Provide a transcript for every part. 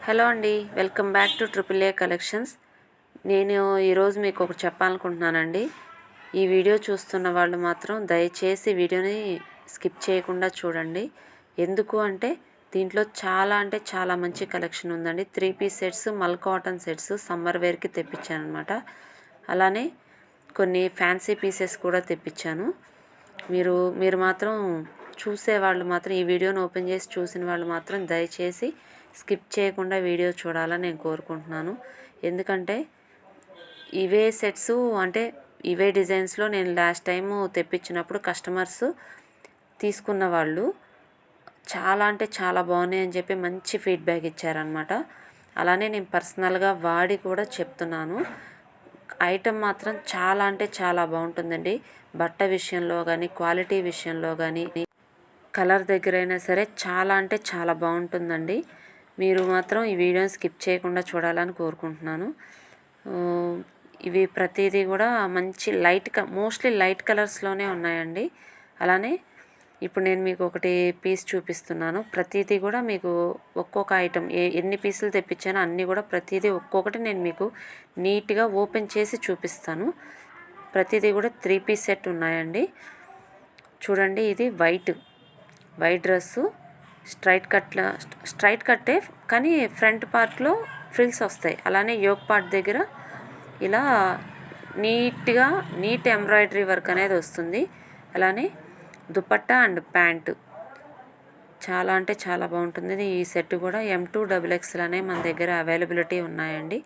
Hello అండి, welcome back to triple A collections. నేను ఈరోజు మీకు ఒకటి చెప్పాలనుకుంటున్నానండి. ఈ వీడియో చూస్తున్న వాళ్ళు మాత్రం దయచేసి వీడియోని స్కిప్ చేయకుండా చూడండి. ఎందుకు అంటే దీంట్లో చాలా మంచి కలెక్షన్ ఉందండి. 3 పీస్ సెట్స్, మల్ కాటన్ సెట్స్ సమ్మర్ వేర్కి తెప్పించాను అనమాట. అలానే కొన్ని ఫ్యాన్సీ పీసెస్ కూడా తెప్పించాను. మీరు మాత్రం చూసేవాళ్ళు మాత్రం ఈ వీడియోని ఓపెన్ చేసి చూసిన వాళ్ళు మాత్రం దయచేసి స్కిప్ చేయకుండా వీడియో చూడాలని నేను కోరుకుంటున్నాను. ఎందుకంటే ఇవే సెట్స్ అంటే ఇవే డిజైన్స్లో నేను లాస్ట్ టైము తెప్పించినప్పుడు కస్టమర్స్ తీసుకున్న వాళ్ళు చాలా బాగున్నాయి అని చెప్పి మంచి ఫీడ్బ్యాక్ ఇచ్చారనమాట. అలానే నేను పర్సనల్గా వాడి కూడా చెప్తున్నాను. ఐటమ్ మాత్రం చాలా బాగుంటుందండి. బట్ట విషయంలో కానీ, క్వాలిటీ విషయంలో కానీ, కలర్ దగ్గరైనా సరే చాలా బాగుంటుందండి. మీరు మాత్రం ఈ వీడియోని స్కిప్ చేయకుండా చూడాలని కోరుకుంటున్నాను. ఇవి ప్రతిదీ కూడా మంచి మోస్ట్లీ లైట్ కలర్స్లోనే ఉన్నాయండి. అలానే ఇప్పుడు నేను మీకు ఒకటి పీస్ చూపిస్తున్నాను. ప్రతిదీ కూడా మీకు ఒక్కొక్క ఐటమ్ ఎన్ని పీసులు తెప్పించానో అన్నీ కూడా ప్రతిదీ ఒక్కొక్కటి నేను మీకు నీట్గా ఓపెన్ చేసి చూపిస్తాను. ప్రతిదీ కూడా 3 పీస్ సెట్ ఉన్నాయండి. చూడండి, ఇది వైట్ డ్రెస్సు స్ట్రైట్ కట్టే కానీ ఫ్రంట్ పార్ట్లో ఫ్రిల్స్ వస్తాయి. అలానే యోక్ పార్ట్ దగ్గర ఇలా నీట్ ఎంబ్రాయిడరీ వర్క్ అనేది వస్తుంది. అలానే దుపట్టా అండ్ ప్యాంటు చాలా బాగుంటుంది. ఈ సెట్ కూడా M2 XXL అనే మన దగ్గర అవైలబిలిటీ ఉన్నాయండి.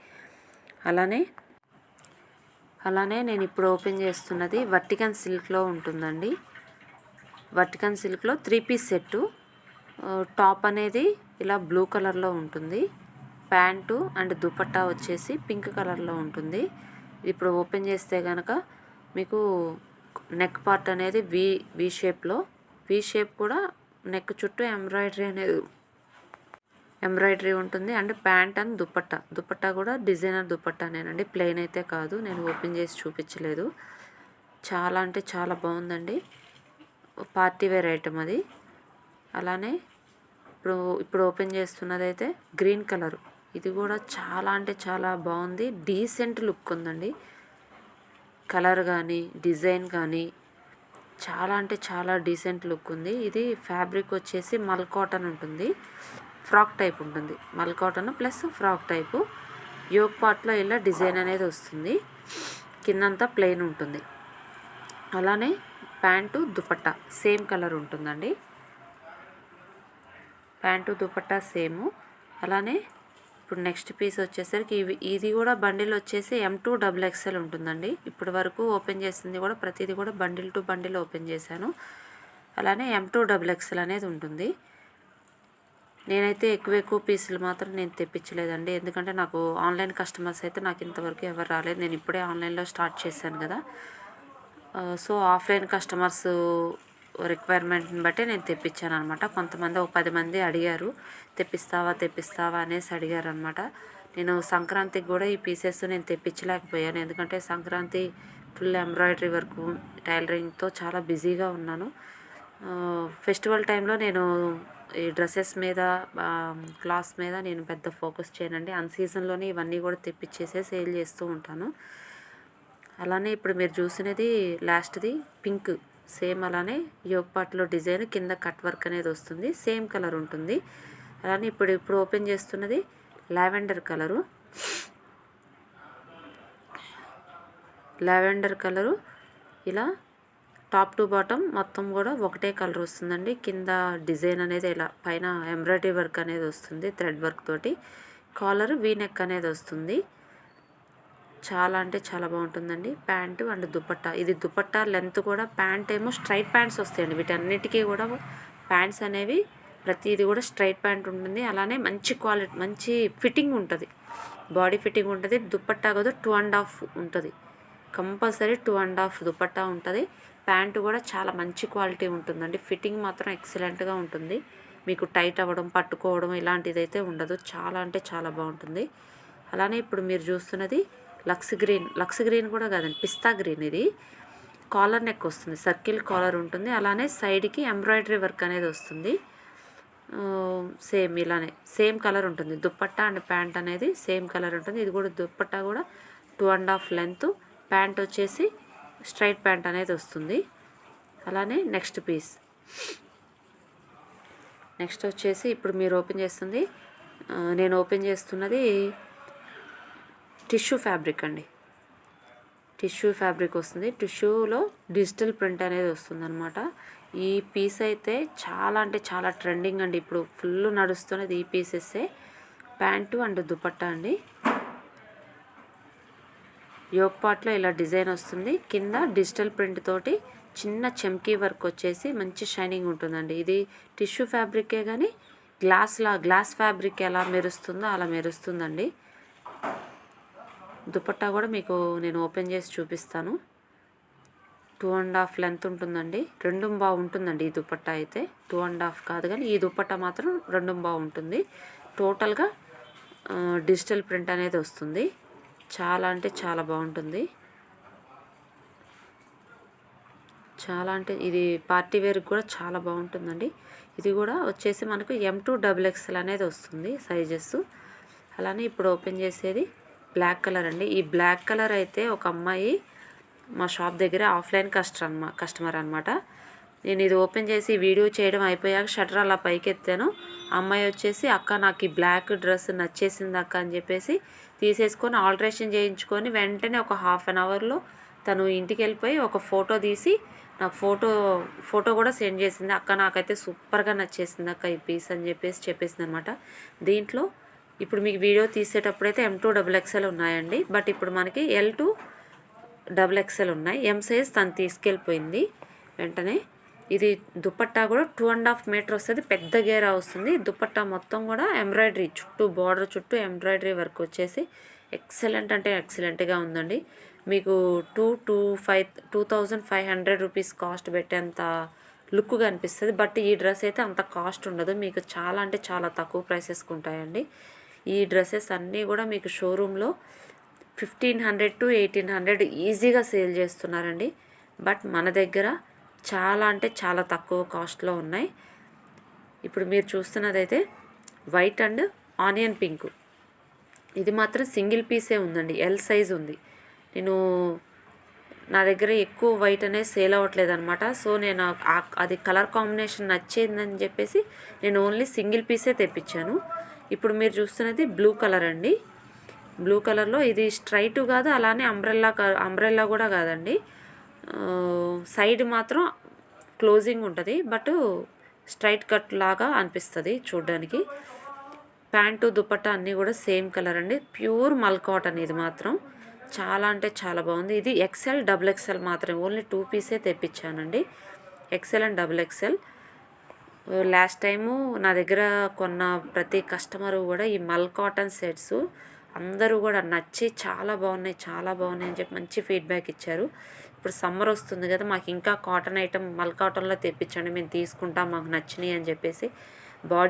అలానే నేను ఇప్పుడు ఓపెన్ చేస్తున్నది వర్టికన్ సిల్క్లో ఉంటుందండి. వర్టికన్ సిల్క్లో 3 పీస్ సెట్టు. టాప్ అనేది ఇలా బ్లూ కలర్లో ఉంటుంది. ప్యాంటు అండ్ దుపట్టా వచ్చేసి పింక్ కలర్లో ఉంటుంది. ఇప్పుడు ఓపెన్ చేస్తే కనుక మీకు నెక్ పార్ట్ అనేది వి షేప్ కూడా నెక్ చుట్టూ ఎంబ్రాయిడరీ ఉంటుంది. అండ్ ప్యాంట్ అండ్ దుపట్టా కూడా డిజైనర్ దుపట్టానేనండి, ప్లెయిన్ అయితే కాదు. నేను ఓపెన్ చేసి చూపించలేదు. చాలా బాగుందండి. పార్టీ వేర్ ఐటమ్ అది. అలానే ఇప్పుడు ఓపెన్ చేస్తున్నదైతే గ్రీన్ కలర్. ఇది కూడా చాలా బాగుంది. డీసెంట్ లుక్ ఉందండి. కలర్ కానీ డిజైన్ కానీ చాలా డీసెంట్ లుక్ ఉంది. ఇది ఫ్యాబ్రిక్ వచ్చేసి మల్ కాటన్ ఉంటుంది. ఫ్రాక్ టైప్ ఉంటుంది. మల్ cotton plus frock type. Yoke పార్ట్లో ఇలా డిజైన్ అనేది వస్తుంది. కిందంతా ప్లెయిన్ ఉంటుంది. అలానే ప్యాంటు దుపట్టా సేమ్ కలర్ ఉంటుందండి. Pant dupatta same. అలానే ఇప్పుడు నెక్స్ట్ పీస్ వచ్చేసరికి ఇది కూడా బండిల్ వచ్చేసి M2 XXL ఉంటుందండి. ఇప్పటి వరకు ఓపెన్ చేసింది కూడా ప్రతిదీ కూడా బండిల్ టు బండిల్ ఓపెన్ చేశాను. అలానే M2 XXL అనేది ఉంటుంది. నేనైతే ఎక్కువ పీసులు మాత్రం నేను తెప్పించలేదండి. ఎందుకంటే నాకు ఆన్లైన్ కస్టమర్స్ అయితే నాకు ఇంతవరకు ఎవరు రాలేదు. నేను ఇప్పుడే ఆన్లైన్లో స్టార్ట్ చేశాను కదా. సో ఆఫ్లైన్ కస్టమర్స్ రిక్వైర్మెంట్ని బట్టి నేను తెప్పించాను అనమాట. కొంతమంది ఒక 10 మంది అడిగారు, తెప్పిస్తావా అనేసి అడిగారు అనమాట. నేను సంక్రాంతికి కూడా ఈ పీసెస్ నేను తెప్పించలేకపోయాను. ఎందుకంటే సంక్రాంతి ఫుల్ ఎంబ్రాయిడరీ వర్క్ టైలరింగ్తో చాలా బిజీగా ఉన్నాను. ఫెస్టివల్ టైంలో నేను ఈ డ్రెస్సెస్ మీద క్లాత్స్ మీద నేను పెద్ద ఫోకస్ చేయనండి. అన్సీజన్లోనే ఇవన్నీ కూడా తెప్పించేసే సేల్ చేస్తూ ఉంటాను. అలానే ఇప్పుడు మీరు చూసినది లాస్ట్ది పింక్. సేమ్ అలానే యోక్ పార్ట్లో డిజైన్ కింద కట్ వర్క్ అనేది వస్తుంది. సేమ్ కలర్ ఉంటుంది. అలానే ఇప్పుడు ఓపెన్ చేస్తున్నది లావెండర్ కలరు. ఇలా టాప్ టు బాటమ్ మొత్తం కూడా ఒకటే కలర్ వస్తుందండి. కింద డిజైన్ అనేది ఇలా పైన ఎంబ్రాయిడరీ వర్క్ అనేది వస్తుంది థ్రెడ్ వర్క్ తోటి. కాలర్ వీ నెక్ అనేది వస్తుంది. చాలా బాగుంటుందండి. Pant and dupatta. ఇది దుపట్టా లెంత్ కూడా ప్యాంట్ ఏమో స్ట్రైట్ ప్యాంట్స్ వస్తాయండి. వీటన్నిటికీ కూడా ప్యాంట్స్ అనేవి ప్రతిదీ కూడా స్ట్రైట్ ప్యాంట్ ఉంటుంది. అలానే మంచి క్వాలిటీ మంచి ఫిట్టింగ్ ఉంటుంది. బాడీ ఫిట్టింగ్ ఉంటుంది. దుపట్టా కూడా 2.5 ఉంటుంది. కంపల్సరీ 2.5 దుపట్టా ఉంటుంది. ప్యాంటు కూడా చాలా మంచి క్వాలిటీ ఉంటుందండి. ఫిట్టింగ్ మాత్రం ఎక్సలెంట్గా ఉంటుంది. మీకు టైట్ అవ్వడం పట్టుకోవడం ఇలాంటిది అయితే ఉండదు. చాలా బాగుంటుంది. అలానే ఇప్పుడు మీరు చూస్తున్నది లక్స్ గ్రీన్ కూడా కాదండి, పిస్తా గ్రీన్. ఇది కాలర్ నెక్ వస్తుంది. సర్కిల్ కాలర్ ఉంటుంది. అలానే సైడ్కి ఎంబ్రాయిడరీ వర్క్ అనేది వస్తుంది. సేమ్ ఇలానే సేమ్ కలర్ ఉంటుంది. దుప్పట్టా అండ్ ప్యాంట్ అనేది సేమ్ కలర్ ఉంటుంది. ఇది కూడా దుప్పట్టా కూడా 2.5 లెంత్, ప్యాంట్ వచ్చేసి స్ట్రైట్ ప్యాంట్ అనేది వస్తుంది. అలానే నెక్స్ట్ పీస్. నెక్స్ట్ వచ్చేసి ఇప్పుడు మీరు ఓపెన్ చేస్తుంది, నేను ఓపెన్ చేస్తున్నది టిష్యూ ఫ్యాబ్రిక్ అండి. టిష్యూ ఫ్యాబ్రిక్ వస్తుంది. టిష్యూలో డిజిటల్ ప్రింట్ అనేది వస్తుంది అనమాట. ఈ పీస్ అయితే చాలా అంటే చాలా ట్రెండింగ్ అండి. ఇప్పుడు ఫుల్ నడుస్తున్నది ఈ పీసెస్సే. ప్యాంటు అండ్ దుపట్టా అండి. యోక్ పార్ట్లో ఇలా డిజైన్ వస్తుంది. కింద డిజిటల్ ప్రింట్ తోటి చిన్న చెమ్కీ వర్క్ వచ్చేసి మంచి షైనింగ్ ఉంటుందండి. ఇది టిష్యూ ఫ్యాబ్రికే కానీ గ్లాస్ ఫ్యాబ్రిక్ ఎలా మెరుస్తుందో అలా మెరుస్తుందండి. దుపట్టా కూడా మీకు నేను ఓపెన్ చేసి చూపిస్తాను. 2.5 లెంత్ ఉంటుందండి. 2 బాగుంటుందండి ఈ దుపట్టా అయితే. 2.5 కాదు కానీ ఈ దుపట్టా మాత్రం 2 బాగుంటుంది. టోటల్గా డిజిటల్ ప్రింట్ అనేది వస్తుంది. చాలా అంటే చాలా బాగుంటుంది. చాలా అంటే ఇది పార్టీ వేర్కి కూడా చాలా బాగుంటుందండి. ఇది కూడా వచ్చేసి మనకు M2 XXL అనేది వస్తుంది సైజెస్. అలానే ఇప్పుడు ఓపెన్ చేసేది బ్లాక్ కలర్ అండి. ఈ బ్లాక్ కలర్ అయితే ఒక అమ్మాయి మా షాప్ దగ్గర ఆఫ్లైన్ కస్టమర్ అనమాట. నేను ఇది ఓపెన్ చేసి వీడియో చేయడం అయిపోయాక షట్టర్ అలా పైకి ఎత్తాను. అమ్మాయి వచ్చేసి అక్క నాకు ఈ బ్లాక్ డ్రెస్ నచ్చేసింది అక్క అని చెప్పేసి తీసేసుకొని ఆల్టరేషన్ చేయించుకొని వెంటనే ఒక హాఫ్ అన్ అవర్లో తను ఇంటికి వెళ్ళిపోయి ఒక ఫోటో తీసి నాకు ఫోటో కూడా సెండ్ చేసింది. అక్క నాకైతే సూపర్గా నచ్చేసింది అక్క ఈ పీస్ అని చెప్పేసింది అనమాట. దీంట్లో ఇప్పుడు మీకు వీడియో తీసేటప్పుడైతే M2 XXL ఉన్నాయండి. బట్ ఇప్పుడు మనకి L2 XXL ఉన్నాయి. M సైజ్ తను తీసుకెళ్ళిపోయింది వెంటనే. ఇది దుపట్టా కూడా 2.5 మీటర్ వస్తుంది. పెద్ద గేరా వస్తుంది. దుపట్టా మొత్తం కూడా ఎంబ్రాయిడరీ చుట్టూ బార్డర్ చుట్టూ ఎంబ్రాయిడరీ వర్క్ వచ్చేసి ఎక్సలెంట్ అంటే ఎక్సలెంట్గా ఉందండి. మీకు 2,500 రూపీస్ కాస్ట్ పెట్టేంత లుక్గా అనిపిస్తుంది. బట్ ఈ డ్రెస్ అయితే అంత కాస్ట్ ఉండదు. మీకు చాలా అంటే చాలా తక్కువ ప్రైసెస్కి ఉంటాయండి. ఈ డ్రెస్సెస్ అన్నీ కూడా మీకు షోరూంలో 1,500 to 1,800 ఈజీగా సేల్ చేస్తున్నారండి. బట్ మన దగ్గర చాలా అంటే చాలా తక్కువ కాస్ట్లో ఉన్నాయి. ఇప్పుడు మీరు చూస్తున్నదైతే వైట్ అండ్ ఆనియన్ పింక్. ఇది మాత్రం సింగిల్ పీసే ఉందండి. L సైజ్ ఉంది. నా దగ్గర ఎక్కువ వైట్ అనేది సేల్ అవ్వట్లేదు అనమాట. సో నేను అది కలర్ కాంబినేషన్ నచ్చిందని చెప్పేసి నేను ఓన్లీ సింగిల్ పీసే తెప్పించాను. ఇప్పుడు మీరు చూస్తున్నది బ్లూ కలర్ అండి. బ్లూ కలర్లో ఇది స్ట్రైట్ కాదు, అలానే అంబ్రెల్లా కూడా కాదండి. సైడ్ మాత్రం క్లోజింగ్ ఉంటుంది. బట్ స్ట్రైట్ కట్ లాగా అనిపిస్తుంది చూడడానికి. ప్యాంటు దుపట్టా అన్నీ కూడా సేమ్ కలర్ అండి. ప్యూర్ మల్ కాటన్. ఇది మాత్రం చాలా అంటే చాలా బాగుంది. ఇది XL XXL మాత్రమే. ఓన్లీ 2 పీసే తెప్పించానండి. XL and XXL. Last time నా దగ్గర కొన్న ప్రతి కస్టమరు కూడా ఈ మల్ కాటన్ సెట్స్ అందరూ కూడా నచ్చి చాలా బాగున్నాయి అని చెప్పి మంచి ఫీడ్బ్యాక్ ఇచ్చారు. ఇప్పుడు సమ్మర్ వస్తుంది కదా, మాకు ఇంకా కాటన్ ఐటమ్ మల్ కాటన్లో తెప్పించండి, మేము తీసుకుంటాం, మాకు నచ్చినాయి అని చెప్పేసి బాడీ